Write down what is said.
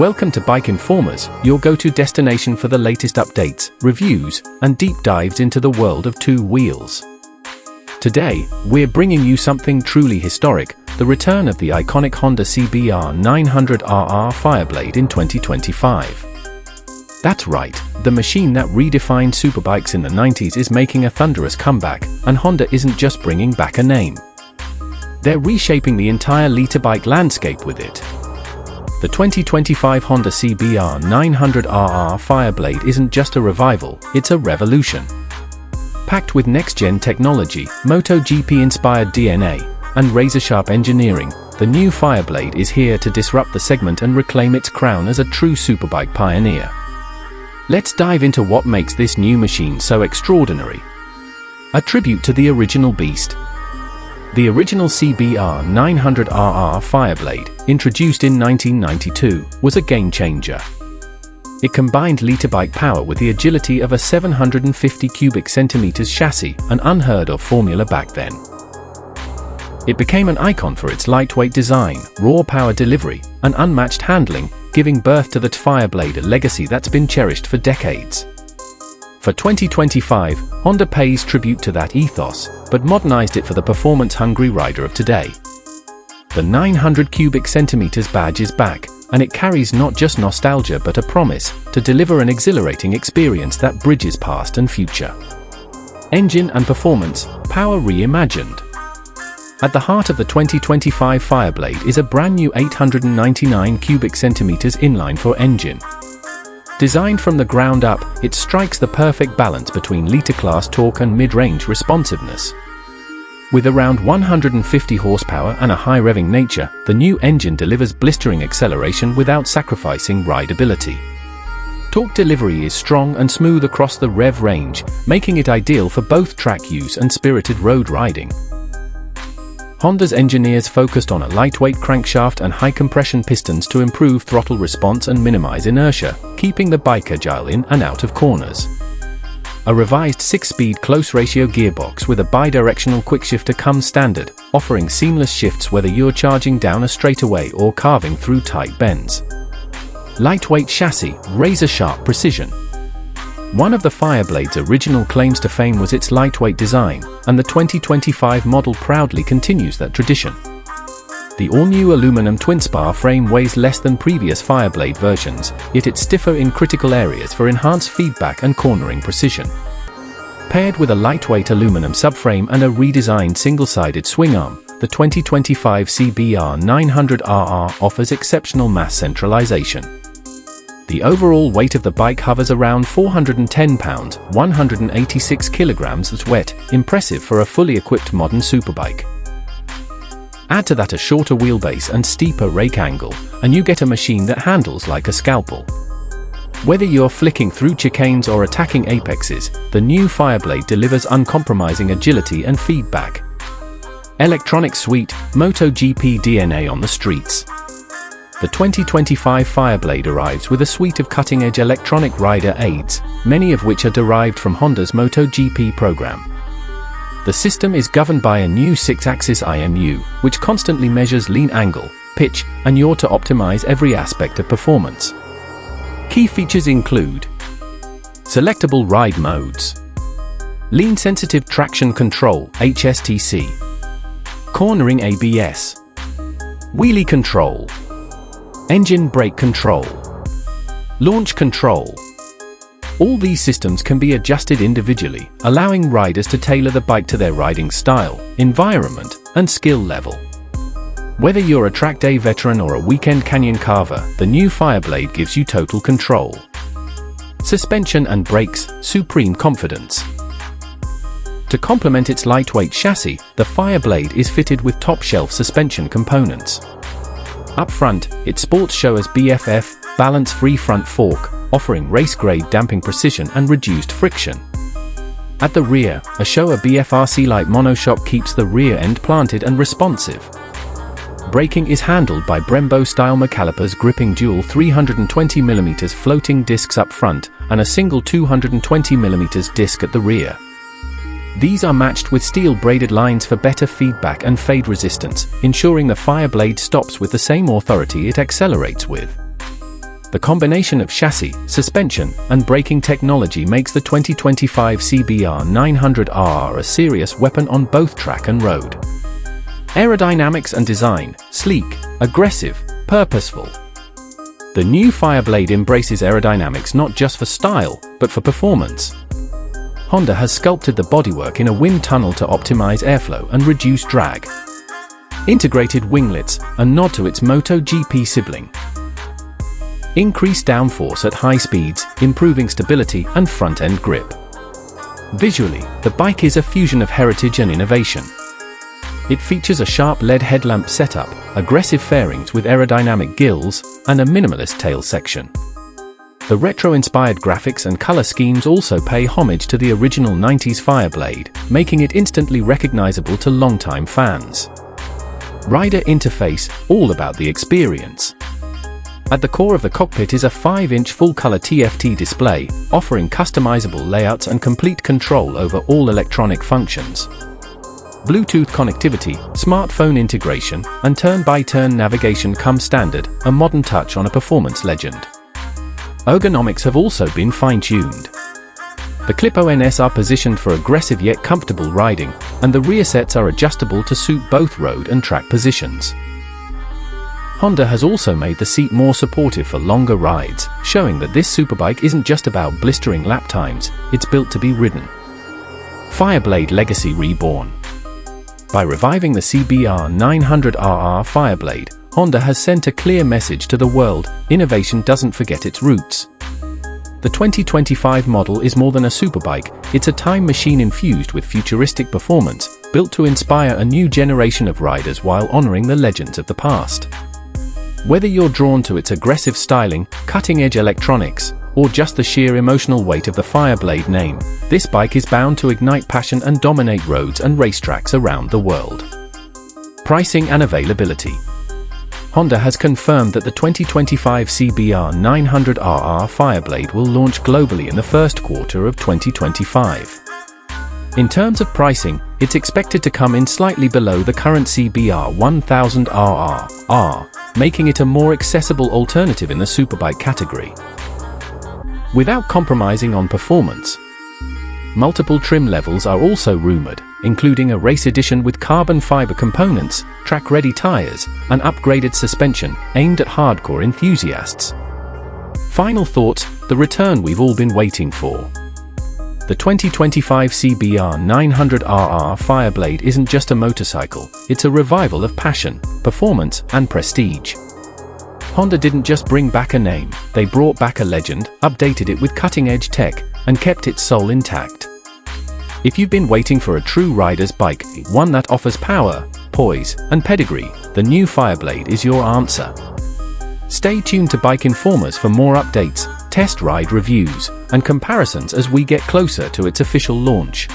Welcome to Bike Informers, your go-to destination for the latest updates, reviews, and deep dives into the world of two wheels. Today, we're bringing you something truly historic, the return of the iconic Honda CBR 900RR Fireblade in 2025. That's right, the machine that redefined superbikes in the 90s is making a thunderous comeback, and Honda isn't just bringing back a name. They're reshaping the entire liter bike landscape with it. The 2025 Honda CBR 900RR Fireblade isn't just a revival, it's a revolution. Packed with next-gen technology, MotoGP-inspired DNA, and razor-sharp engineering, the new Fireblade is here to disrupt the segment and reclaim its crown as a true superbike pioneer. Let's dive into what makes this new machine so extraordinary. A tribute to the original beast. The original CBR 900RR Fireblade, introduced in 1992, was a game-changer. It combined liter bike power with the agility of a 750 cubic centimeters chassis, an unheard-of formula back then. It became an icon for its lightweight design, raw power delivery, and unmatched handling, giving birth to the Fireblade, a legacy that's been cherished for decades. For 2025, Honda pays tribute to that ethos, but modernized it for the performance-hungry rider of today. The 900 cubic centimeters badge is back, and it carries not just nostalgia but a promise to deliver an exhilarating experience that bridges past and future. Engine and performance, power reimagined. At the heart of the 2025 Fireblade is a brand new 899 cubic centimeters inline-4 engine. Designed from the ground up, it strikes the perfect balance between liter-class torque and mid-range responsiveness. With around 150 horsepower and a high-revving nature, the new engine delivers blistering acceleration without sacrificing rideability. Torque delivery is strong and smooth across the rev range, making it ideal for both track use and spirited road riding. Honda's engineers focused on a lightweight crankshaft and high-compression pistons to improve throttle response and minimize inertia, keeping the bike agile in and out of corners. A revised 6-speed close-ratio gearbox with a bidirectional quickshifter comes standard, offering seamless shifts whether you're charging down a straightaway or carving through tight bends. Lightweight chassis, razor-sharp precision. One of the Fireblade's original claims to fame was its lightweight design, and the 2025 model proudly continues that tradition. The all-new aluminum twin-spar frame weighs less than previous Fireblade versions, yet it's stiffer in critical areas for enhanced feedback and cornering precision. Paired with a lightweight aluminum subframe and a redesigned single-sided swing arm, the 2025 CBR 900RR offers exceptional mass centralization. The overall weight of the bike hovers around 410 pounds, 186 kilograms. That's wet, impressive for a fully equipped modern superbike. Add to that a shorter wheelbase and steeper rake angle, and you get a machine that handles like a scalpel. Whether you're flicking through chicanes or attacking apexes, the new Fireblade delivers uncompromising agility and feedback. Electronic suite, MotoGP DNA on the streets. The 2025 Fireblade arrives with a suite of cutting-edge electronic rider aids, many of which are derived from Honda's MotoGP program. The system is governed by a new 6-axis IMU, which constantly measures lean angle, pitch, and yaw to optimize every aspect of performance. Key features include selectable ride modes, lean-sensitive traction control (HSTC), cornering ABS, wheelie control, engine brake control, launch control. All these systems can be adjusted individually, allowing riders to tailor the bike to their riding style, environment, and skill level. Whether you're a track day veteran or a weekend canyon carver, the new Fireblade gives you total control. Suspension and brakes, supreme confidence. To complement its lightweight chassis, the Fireblade is fitted with top-shelf suspension components. Up front, it sports Showa's BFF, balance-free front fork, offering race-grade damping precision and reduced friction. At the rear, a Showa BFRC-like monoshock keeps the rear end planted and responsive. Braking is handled by Brembo-style McCalipers gripping dual 320mm floating discs up front and a single 220mm disc at the rear. These are matched with steel braided lines for better feedback and fade resistance, ensuring the Fireblade stops with the same authority it accelerates with. The combination of chassis, suspension, and braking technology makes the 2025 CBR 900RR a serious weapon on both track and road. Aerodynamics and design: sleek, aggressive, purposeful. The new Fireblade embraces aerodynamics not just for style, but for performance. Honda has sculpted the bodywork in a wind tunnel to optimize airflow and reduce drag. Integrated winglets, a nod to its MotoGP sibling. Increased downforce at high speeds, improving stability and front-end grip. Visually, the bike is a fusion of heritage and innovation. It features a sharp LED headlamp setup, aggressive fairings with aerodynamic gills, and a minimalist tail section. The retro-inspired graphics and color schemes also pay homage to the original 90s Fireblade, making it instantly recognizable to longtime fans. Rider interface, all about the experience. At the core of the cockpit is a 5-inch full-color TFT display, offering customizable layouts and complete control over all electronic functions. Bluetooth connectivity, smartphone integration, and turn-by-turn navigation come standard, a modern touch on a performance legend. Ergonomics have also been fine-tuned. The clip-ons are positioned for aggressive yet comfortable riding, and the rear sets are adjustable to suit both road and track positions. Honda has also made the seat more supportive for longer rides, showing that this superbike isn't just about blistering lap times, it's built to be ridden. Fireblade Legacy Reborn. By reviving the CBR 900RR Fireblade, Honda has sent a clear message to the world: innovation doesn't forget its roots. The 2025 model is more than a superbike, it's a time machine infused with futuristic performance, built to inspire a new generation of riders while honoring the legends of the past. Whether you're drawn to its aggressive styling, cutting-edge electronics, or just the sheer emotional weight of the Fireblade name, this bike is bound to ignite passion and dominate roads and racetracks around the world. Pricing and availability. Honda has confirmed that the 2025 CBR 900RR Fireblade will launch globally in the first quarter of 2025. In terms of pricing, it's expected to come in slightly below the current CBR 1000RR, making it a more accessible alternative in the superbike category. Without compromising on performance. Multiple trim levels are also rumored, including a race edition with carbon fiber components, track-ready tires, and upgraded suspension, aimed at hardcore enthusiasts. Final thoughts: the return we've all been waiting for. The 2025 CBR 900RR Fireblade isn't just a motorcycle, it's a revival of passion, performance, and prestige. Honda didn't just bring back a name, they brought back a legend, updated it with cutting-edge tech, and kept its soul intact. If you've been waiting for a true rider's bike, one that offers power, poise, and pedigree, the new Fireblade is your answer. Stay tuned to Bike Informers for more updates, test ride reviews, and comparisons as we get closer to its official launch.